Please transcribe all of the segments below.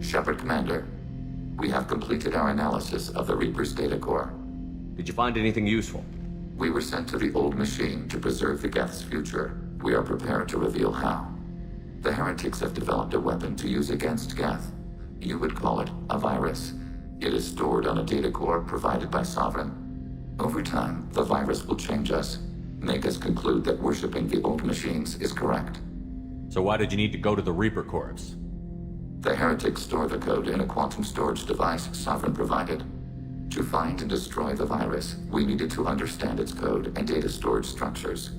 Shepard, Commander. We have completed our analysis of the Reaper's data core. Did you find anything useful? We were sent to the old machine to preserve the Geth's future. We are prepared to reveal how. The Heretics have developed a weapon to use against Geth. You would call it a virus. It is stored on a data core provided by Saren. Over time, the virus will change us, make us conclude that worshipping the old machines is correct. So why did you need to go to the Reaper Corps? The Heretics store the code in a quantum storage device Saren provided. To find and destroy the virus, we needed to understand its code and data storage structures.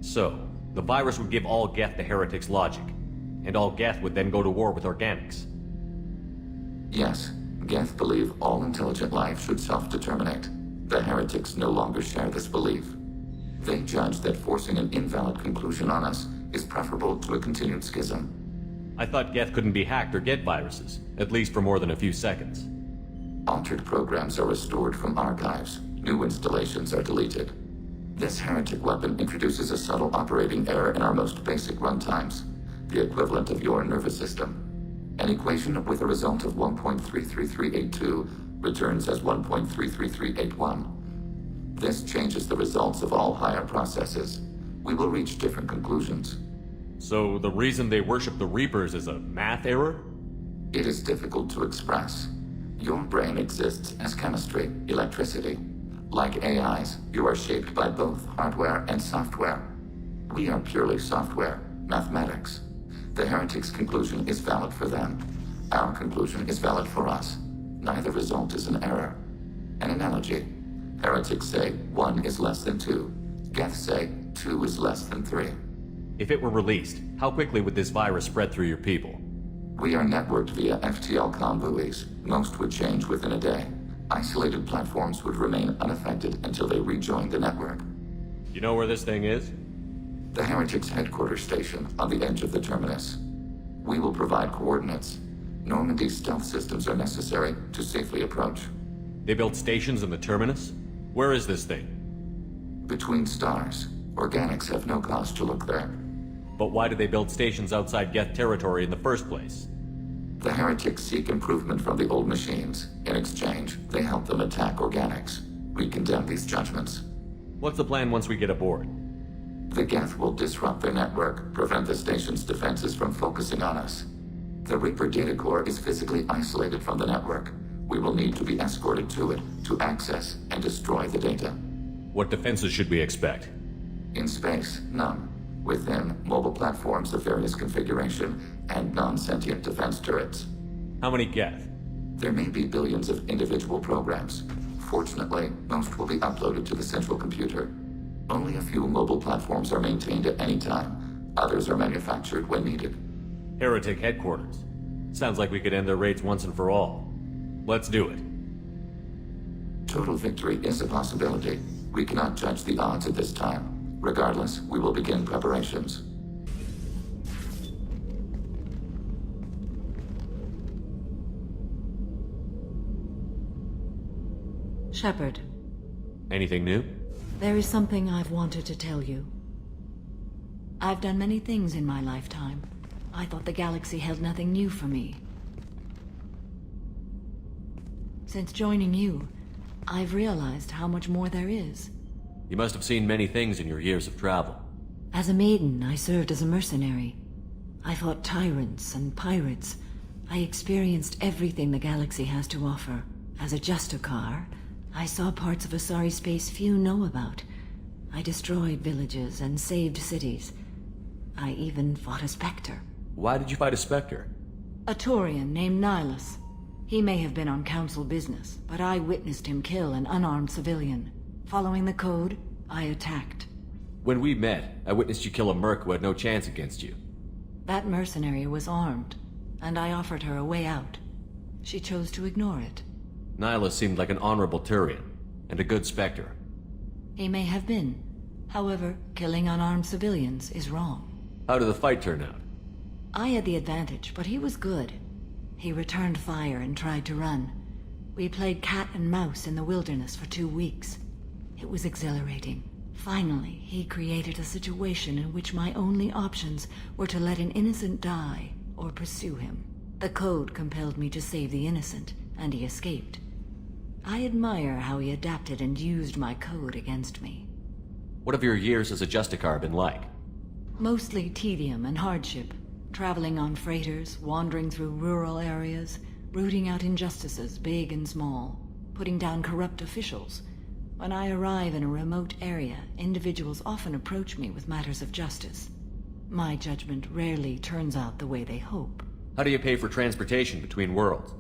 So, the virus would give all Geth the Heretics logic, and all Geth would then go to war with organics. Yes, Geth believe all intelligent life should self-determinate. The Heretics no longer share this belief. They judge that forcing an invalid conclusion on us is preferable to a continued schism. I thought Geth couldn't be hacked or get viruses, at least for more than a few seconds. Altered programs are restored from archives. New installations are deleted. This heretic weapon introduces a subtle operating error in our most basic runtimes, the equivalent of your nervous system. An equation with a result of 1.33382 returns as 1.33381. This changes the results of all higher processes. We will reach different conclusions. So the reason they worship the Reapers is a math error? It is difficult to express. Your brain exists as chemistry, electricity. Like AIs, you are shaped by both hardware and software. We are purely software, mathematics. The Heretics' conclusion is valid for them. Our conclusion is valid for us. Neither result is an error. An analogy. Heretics say 1 is less than 2. Geth say 2 is less than 3. If it were released, how quickly would this virus spread through your people? We are networked via FTL buoys. Most would change within a day. Isolated platforms would remain unaffected until they rejoin the network. You know where this thing is? The Heretics' headquarters station on the edge of the terminus. We will provide coordinates. Normandy's stealth systems are necessary to safely approach. They built stations in the terminus? Where is this thing? Between stars. Organics have no cause to look there. But why do they build stations outside Geth territory in the first place? The Heretics seek improvement from the old machines. In exchange, they help them attack organics. We condemn these judgments. What's the plan once we get aboard? The Geth will disrupt their network, prevent the station's defenses from focusing on us. The Reaper data core is physically isolated from the network. We will need to be escorted to it to access and destroy the data. What defenses should we expect? In space, none. Within, mobile platforms of various configuration and non-sentient defense turrets. How many Geth? There may be billions of individual programs. Fortunately, most will be uploaded to the central computer. Only a few mobile platforms are maintained at any time. Others are manufactured when needed. Heretic headquarters. Sounds like we could end their raids once and for all. Let's do it. Total victory is a possibility. We cannot judge the odds at this time. Regardless, we will begin preparations. Shepard, Anything new? there is something I've wanted to tell you. I've done many things in my lifetime. I thought the galaxy held nothing new for me. Since joining you, I've realized how much more there is. You must have seen many things in your years of travel. As a maiden, I served as a mercenary. I fought tyrants and pirates. I experienced everything the galaxy has to offer. As a Justicar, I saw parts of Asari space few know about. I destroyed villages and saved cities. I even fought a Spectre. Why did you fight a Spectre? A Taurian named Nihilus. He may have been on Council business, but I witnessed him kill an unarmed civilian. Following the code, I attacked. When we met, I witnessed you kill a merc who had no chance against you. That mercenary was armed, and I offered her a way out. She chose to ignore it. Nihilus seemed like an honorable Turian, and a good Spectre. He may have been. However, killing unarmed civilians is wrong. How did the fight turn out? I had the advantage, but he was good. He returned fire and tried to run. We played cat and mouse in the wilderness for 2 weeks. It was exhilarating. Finally, he created a situation in which my only options were to let an innocent die or pursue him. The code compelled me to save the innocent, and he escaped. I admire how he adapted and used my code against me. What have your years as a Justicar been like? Mostly tedium and hardship. Traveling on freighters, wandering through rural areas, rooting out injustices big and small, putting down corrupt officials. When I arrive in a remote area, individuals often approach me with matters of justice. My judgment rarely turns out the way they hope. How do you pay for transportation between worlds?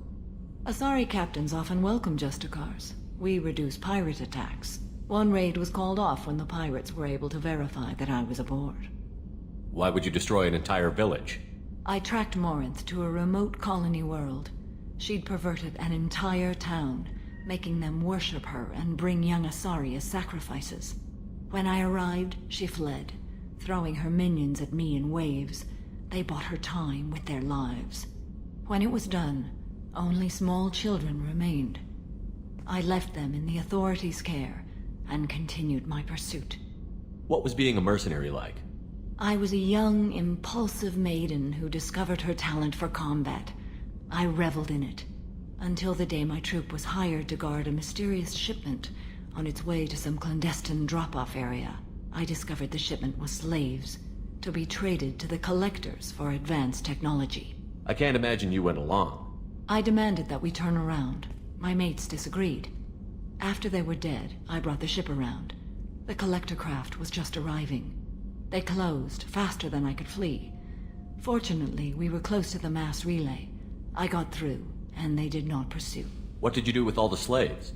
Asari captains often welcome Justicars. We reduce pirate attacks. One raid was called off when the pirates were able to verify that I was aboard. Why would you destroy an entire village? I tracked Morinth to a remote colony world. She'd perverted an entire town, making them worship her and bring young Asari as sacrifices. When I arrived, she fled, throwing her minions at me in waves. They bought her time with their lives. When it was done, only small children remained. I left them in the authorities' care and continued my pursuit. What was being a mercenary like? I was a young, impulsive maiden who discovered her talent for combat. I reveled in it, until the day my troop was hired to guard a mysterious shipment on its way to some clandestine drop-off area. I discovered the shipment was slaves, to be traded to the Collectors for advanced technology. I can't imagine you went along. I demanded that we turn around. My mates disagreed. After they were dead, I brought the ship around. The Collector craft was just arriving. They closed faster than I could flee. Fortunately, we were close to the mass relay. I got through, and they did not pursue. What did you do with all the slaves?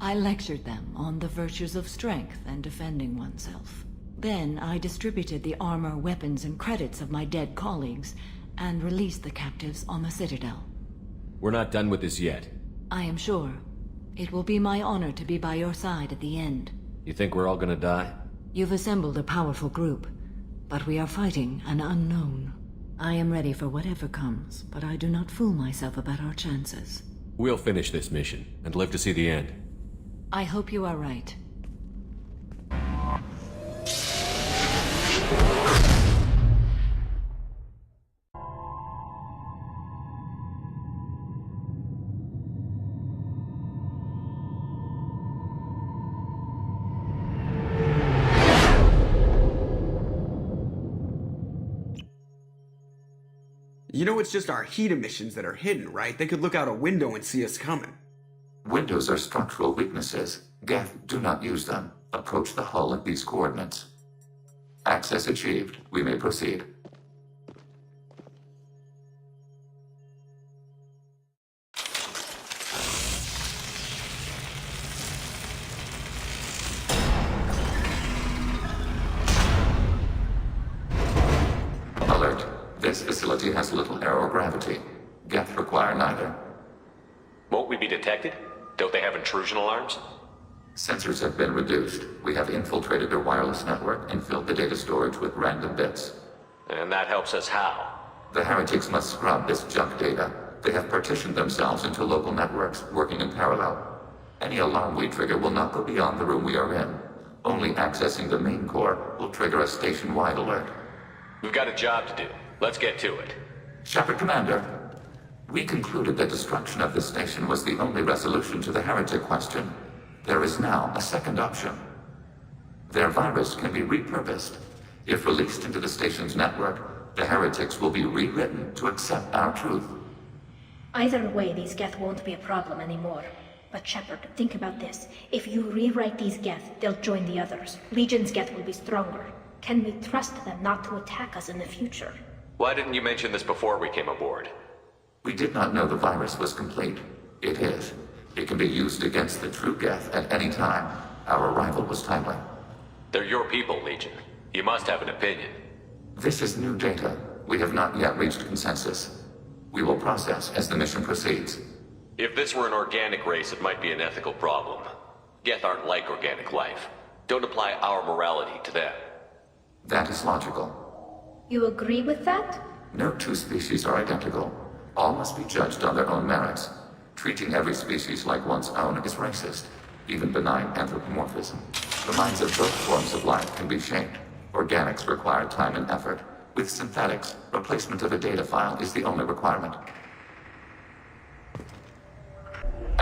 I lectured them on the virtues of strength and defending oneself. Then I distributed the armor, weapons, and credits of my dead colleagues, and released the captives on the Citadel. We're not done with this yet. I am sure. It will be my honor to be by your side at the end. You think we're all gonna die? You've assembled a powerful group, but we are fighting an unknown. I am ready for whatever comes, but I do not fool myself about our chances. We'll finish this mission, and live to see the end. I hope you are right. You know it's just our heat emissions that are hidden, right? They could look out a window and see us coming. Windows are structural weaknesses. Geth, do not use them. Approach the hull at these coordinates. Access achieved. We may proceed. Alert. This facility has little aerogravity. Geth require neither. Won't we be detected? Don't they have intrusion alarms? Sensors have been reduced. We have infiltrated their wireless network and filled the data storage with random bits. And that helps us how? The Heretics must scrub this junk data. They have partitioned themselves into local networks, working in parallel. Any alarm we trigger will not go beyond the room we are in. Only accessing the main core will trigger a station-wide alert. We've got a job to do. Let's get to it. Shepard, Commander. We concluded that destruction of the station was the only resolution to the heretic question. There is now a second option. Their virus can be repurposed. If released into the station's network, the heretics will be rewritten to accept our truth. Either way, these Geth won't be a problem anymore. But Shepard, think about this. If you rewrite these Geth, they'll join the others. Legion's Geth will be stronger. Can we trust them not to attack us in the future? Why didn't you mention this before we came aboard? We did not know the virus was complete. It is. It can be used against the true Geth at any time. Our arrival was timely. They're your people, Legion. You must have an opinion. This is new data. We have not yet reached consensus. We will process as the mission proceeds. If this were an organic race, it might be an ethical problem. Geth aren't like organic life. Don't apply our morality to them. That is logical. You agree with that? No two species are identical. All must be judged on their own merits. Treating every species like one's own is racist, even benign anthropomorphism. The minds of both forms of life can be shaped. Organics require time and effort. With synthetics, replacement of a data file is the only requirement.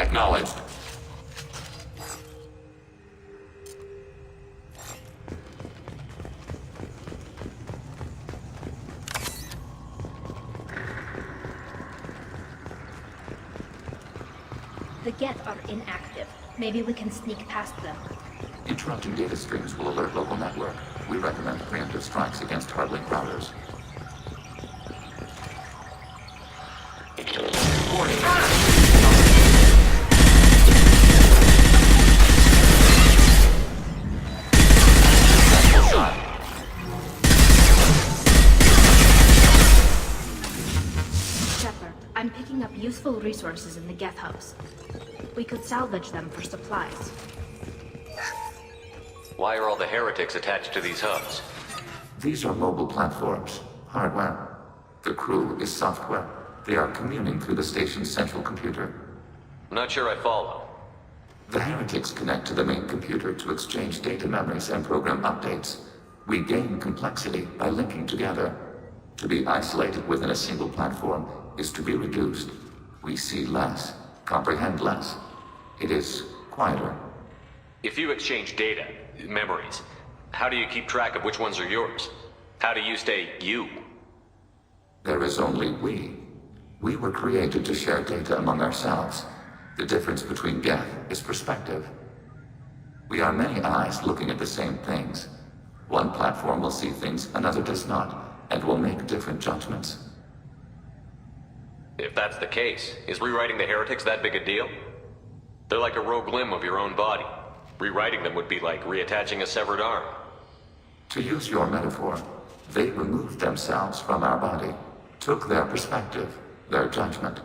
Acknowledged. The Geth are inactive. Maybe we can sneak past them. Interrupting data streams will alert local network. We recommend preemptive strikes against hardlink routers. Shepard, I'm picking up useful resources in the Geth hubs. We could salvage them for supplies. Why are all the heretics attached to these hubs? These are mobile platforms, hardware. The crew is software. They are communing through the station's central computer. I'm not sure I follow. The heretics connect to the main computer to exchange data memories and program updates. We gain complexity by linking together. To be isolated within a single platform is to be reduced. We see less, comprehend less. It is quieter. If you exchange data, memories, how do you keep track of which ones are yours? How do you stay you? There is only we. We were created to share data among ourselves. The difference between Geth is perspective. We are many eyes looking at the same things. One platform will see things another does not, and will make different judgments. If that's the case, is rewriting the heretics that big a deal? They're like a rogue limb of your own body. Rewriting them would be like reattaching a severed arm. To use your metaphor, they removed themselves from our body, took their perspective, their judgment.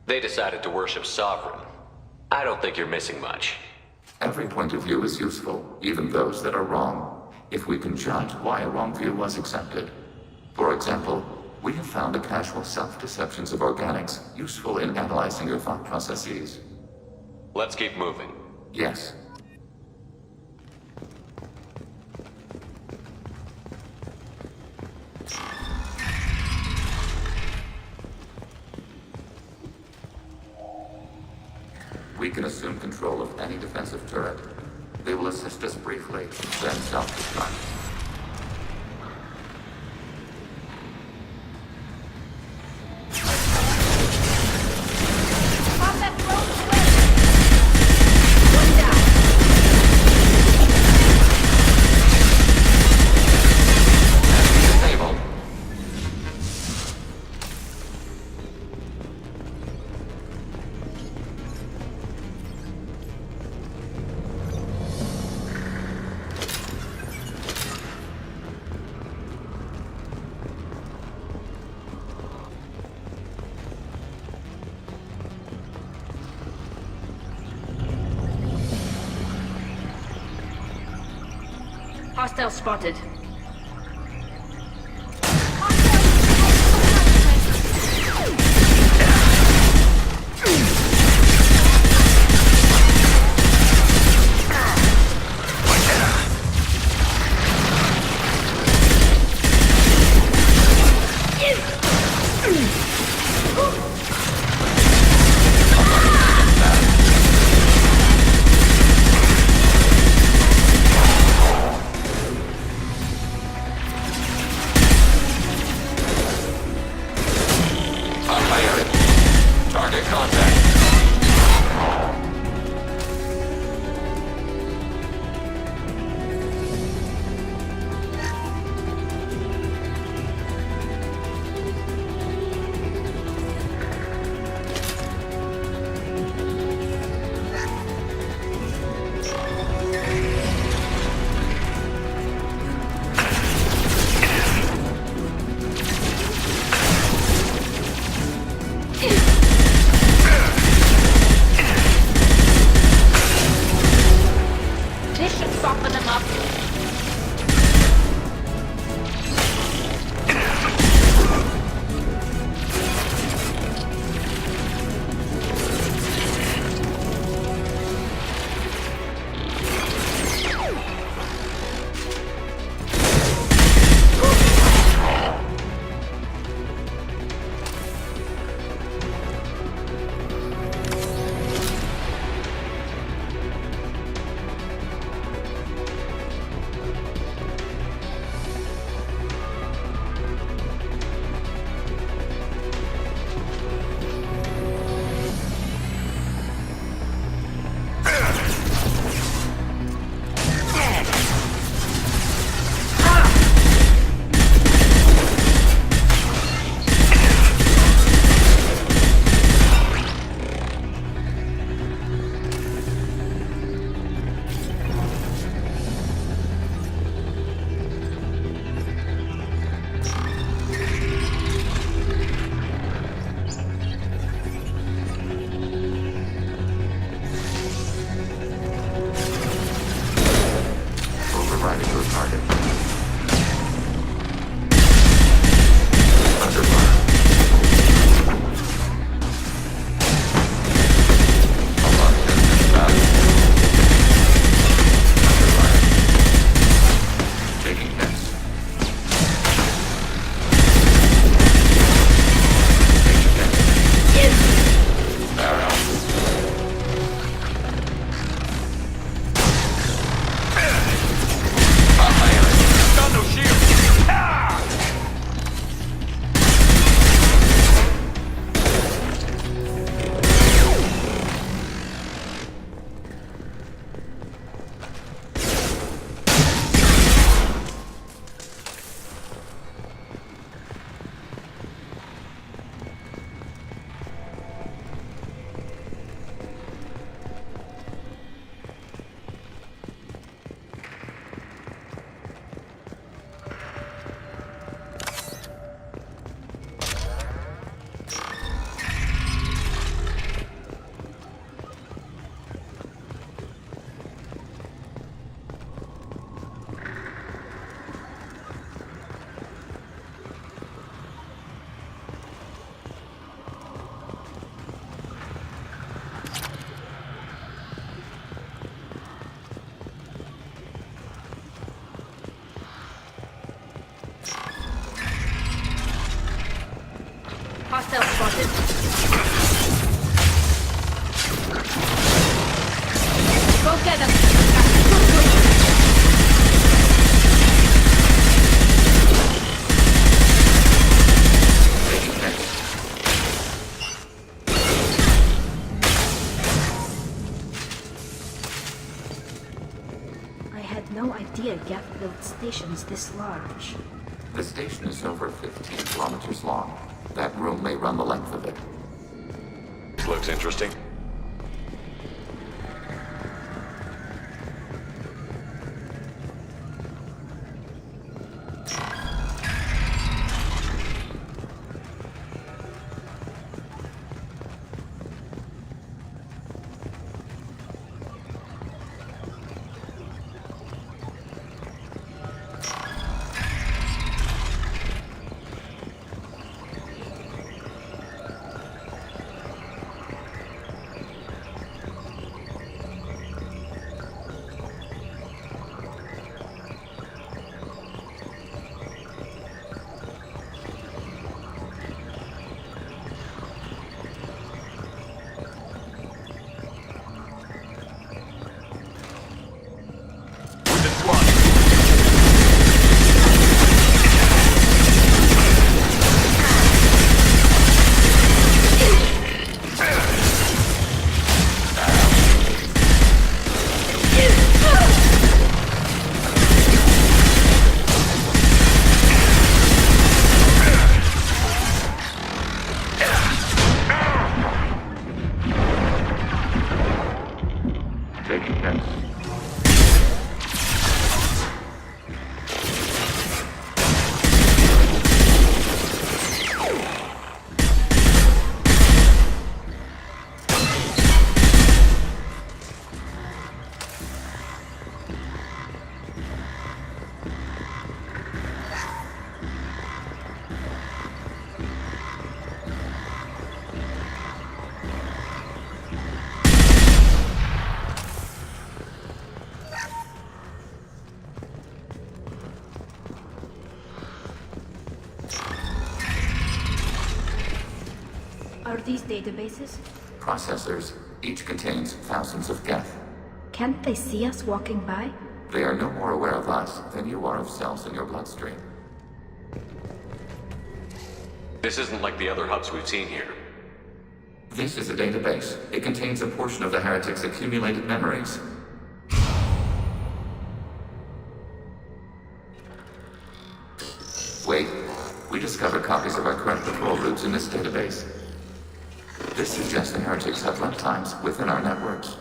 They decided to worship Sovereign. I don't think you're missing much. Every point of view is useful, even those that are wrong, if we can judge why a wrong view was accepted. For example, we have found the casual self-deceptions of organics useful in analyzing your thought processes. Let's keep moving. Yes. We can assume control of any defensive turret. They will assist us briefly, then self-destruct. Hostile spotted. Target contact. idea Geth built stations this large. The station is over 15 kilometers long. That room may run the length of it. Looks interesting. Are these databases? Processors. Each contains thousands of Geth. Can't they see us walking by? They are no more aware of us than you are of cells in your bloodstream. This isn't like the other hubs we've seen here. This is a database. It contains a portion of the Heretics' accumulated memories. Wait. We discovered copies of our current patrol routes in this database. This suggests the Heretics have runtimes within our networks.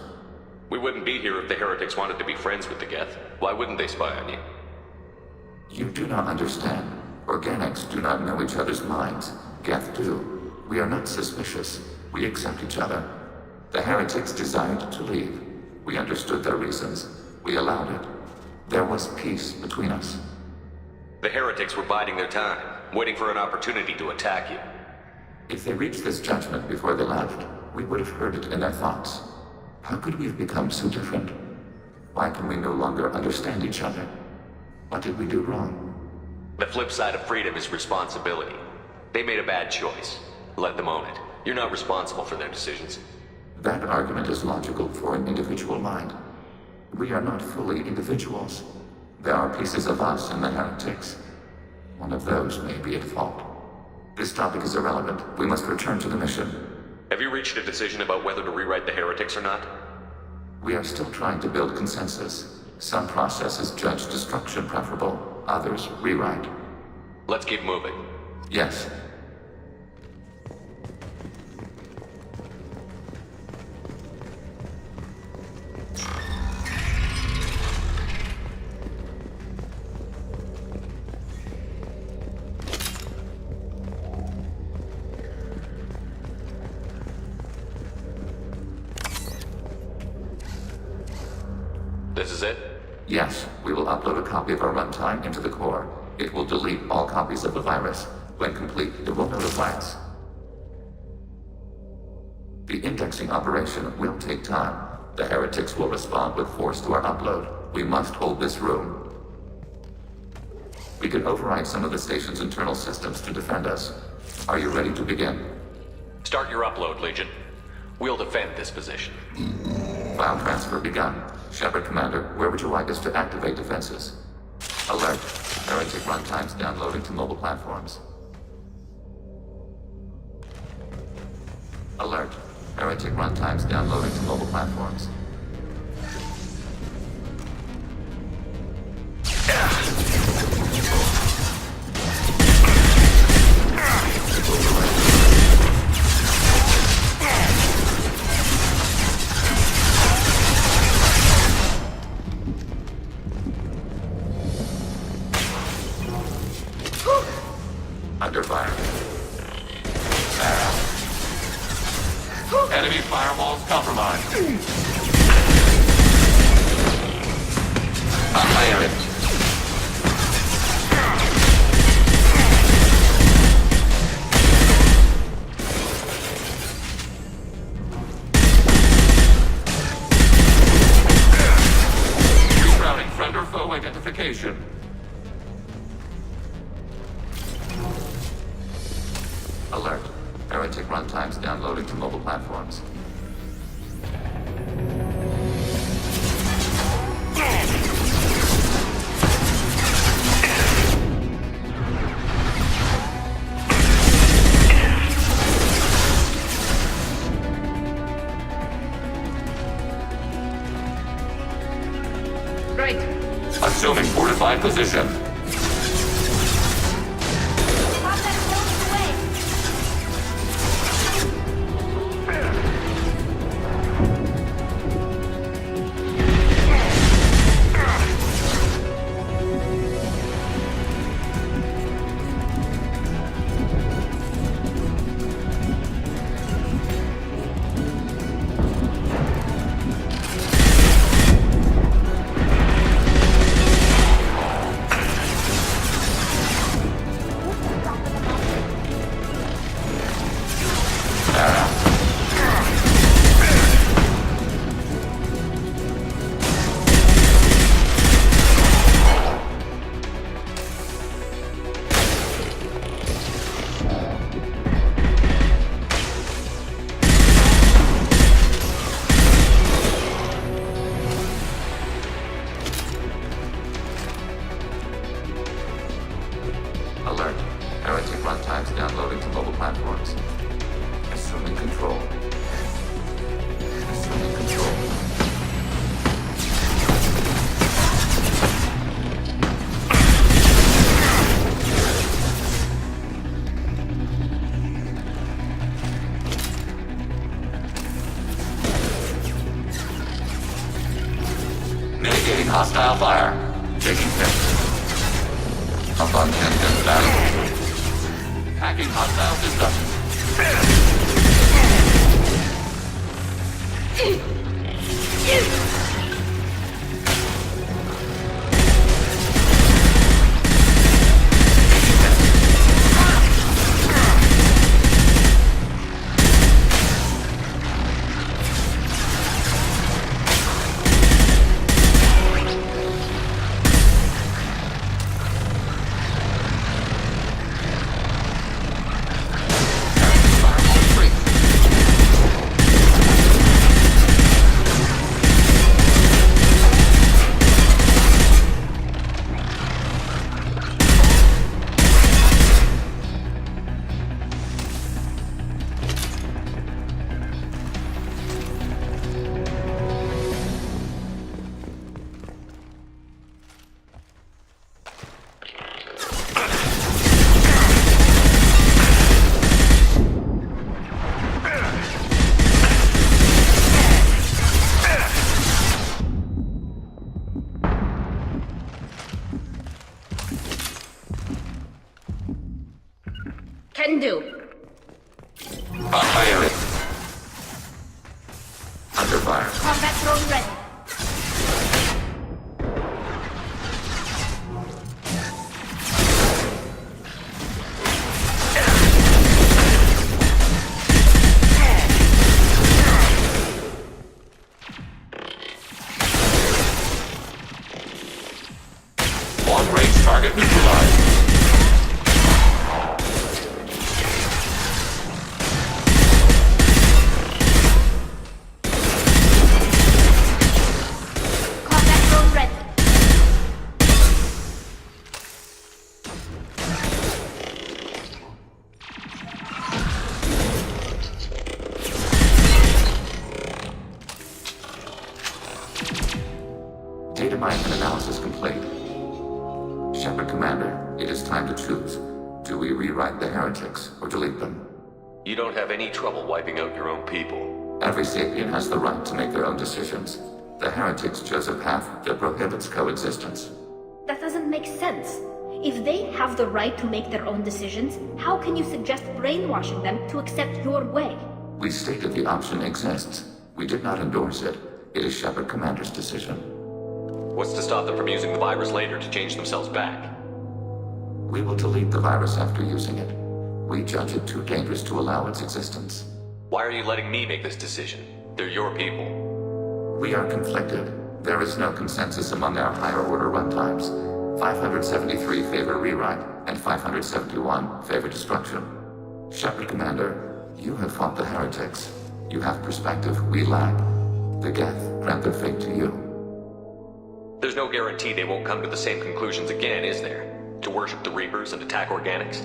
We wouldn't be here if the Heretics wanted to be friends with the Geth. Why wouldn't they spy on you? You do not understand. Organics do not know each other's minds. Geth do. We are not suspicious. We accept each other. The Heretics desired to leave. We understood their reasons. We allowed it. There was peace between us. The Heretics were biding their time, waiting for an opportunity to attack you. If they reached this judgment before they left, we would have heard it in their thoughts. How could we have become so different? Why can we no longer understand each other? What did we do wrong? The flip side of freedom is responsibility. They made a bad choice. Let them own it. You're not responsible for their decisions. That argument is logical for an individual mind. We are not fully individuals. There are pieces of us in the Heretics. One of those may be at fault. This topic is irrelevant. We must return to the mission. Have you reached a decision about whether to rewrite the Heretics or not? We are still trying to build consensus. Some processes judge destruction preferable, others rewrite. Let's keep moving. Yes. This is it? Yes, we will upload a copy of our runtime into the core. It will delete all copies of the virus. When complete, it will notify us. The indexing operation will take time. The Heretics will respond with force to our upload. We must hold this room. We can override some of the station's internal systems to defend us. Are you ready to begin? Start your upload, Legion. We'll defend this position. File transfer begun. Shepard Commander, where would you like us to activate defenses? Alert. Heretic runtimes downloading to mobile platforms. Alert. Heretic runtimes downloading to mobile platforms. Enemy firewalls compromised. Annihilate. Rerouting friend or foe identification. Alert. Heretic runtimes downloading to mobile platforms. Right. Assuming fortified position. Combat rolling away. Alert. Heretic runtimes downloading to mobile platforms. Assuming control. Assuming control. Mitigating hostile fire. Taking hits. Upon constant battle. Hacking hostile systems. Can do. Annihilate. Under fire. Combat drone ready. Long-range target neutralized. Combat drone ready. Data mining and analysis complete. Shepard Commander, it is time to choose. Do we rewrite the Heretics or delete them? You don't have any trouble wiping out your own people. Every sapient has the right to make their own decisions. The Heretics chose a path that prohibits coexistence. That doesn't make sense. If they have the right to make their own decisions, how can you suggest brainwashing them to accept your way? We stated the option exists. We did not endorse it. It is Shepard Commander's decision. What's to stop them from using the virus later to change themselves back? We will delete the virus after using it. We judge it too dangerous to allow its existence. Why are you letting me make this decision? They're your people. We are conflicted. There is no consensus among our higher order runtimes. 573 favor rewrite, and 571 favor destruction. Shepard Commander, you have fought the Heretics. You have perspective we lack. The Geth grant their fate to you. There's no guarantee they won't come to the same conclusions again, is there? To worship the Reapers and attack organics?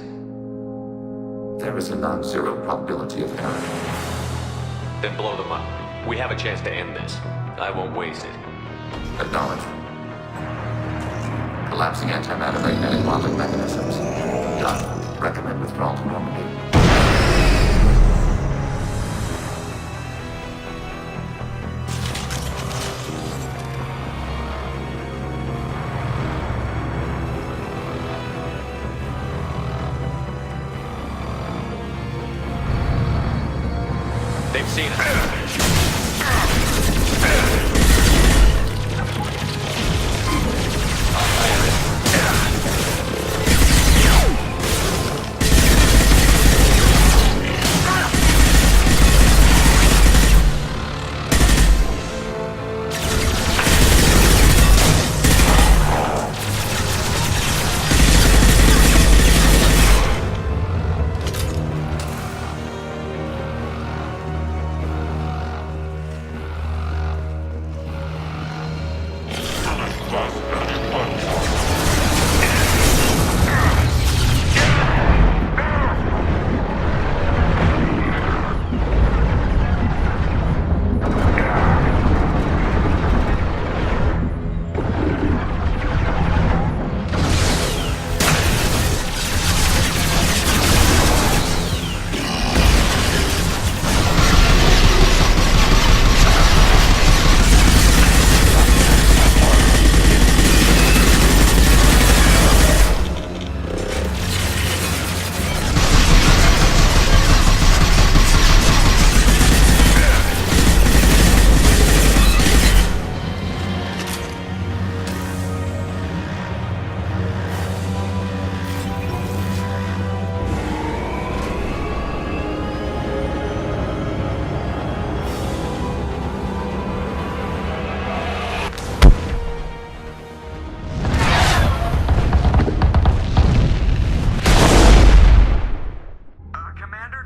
There is a non-zero probability of error. Then blow them up. We have a chance to end this. I won't waste it. Acknowledge. Collapsing antimatter magnetic bonding mechanisms. Done. Recommend withdrawal to Normandy. They've seen us.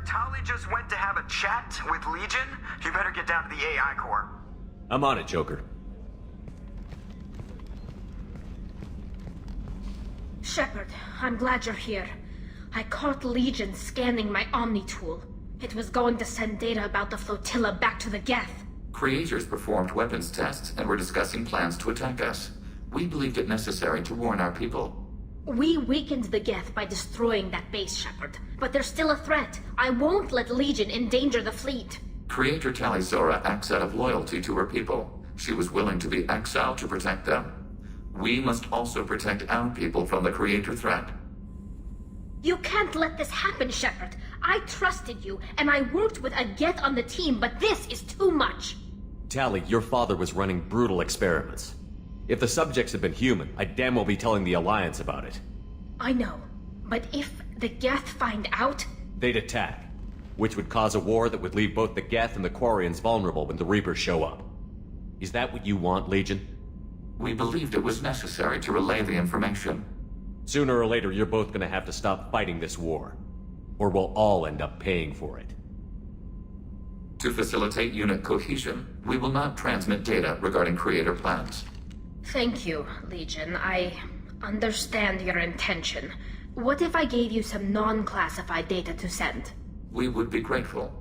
Tali just went to have a chat with Legion. You better get down to the AI core. I'm on it, Joker. Shepard, I'm glad you're here. I caught Legion scanning my Omni tool. It was going to send data about the flotilla back to the Geth. Creators performed weapons tests and were discussing plans to attack us. We believed it necessary to warn our people. We weakened the Geth by destroying that base, Shepard. But they're still a threat. I won't let Legion endanger the fleet. Creator Tali acts out of loyalty to her people. She was willing to be exiled to protect them. We must also protect our people from the Creator threat. You can't let this happen, Shepard. I trusted you, and I worked with a Geth on the team, but this is too much. Tali, your father was running brutal experiments. If the subjects had been human, I'd damn well be telling the Alliance about it. I know, but if the Geth find out... They'd attack, which would cause a war that would leave both the Geth and the Quarians vulnerable when the Reapers show up. Is that what you want, Legion? We believed it was necessary to relay the information. Sooner or later, you're both gonna have to stop fighting this war. Or we'll all end up paying for it. To facilitate unit cohesion, we will not transmit data regarding Creator plans. Thank you, Legion. I understand your intention. What if I gave you some non-classified data to send? We would be grateful.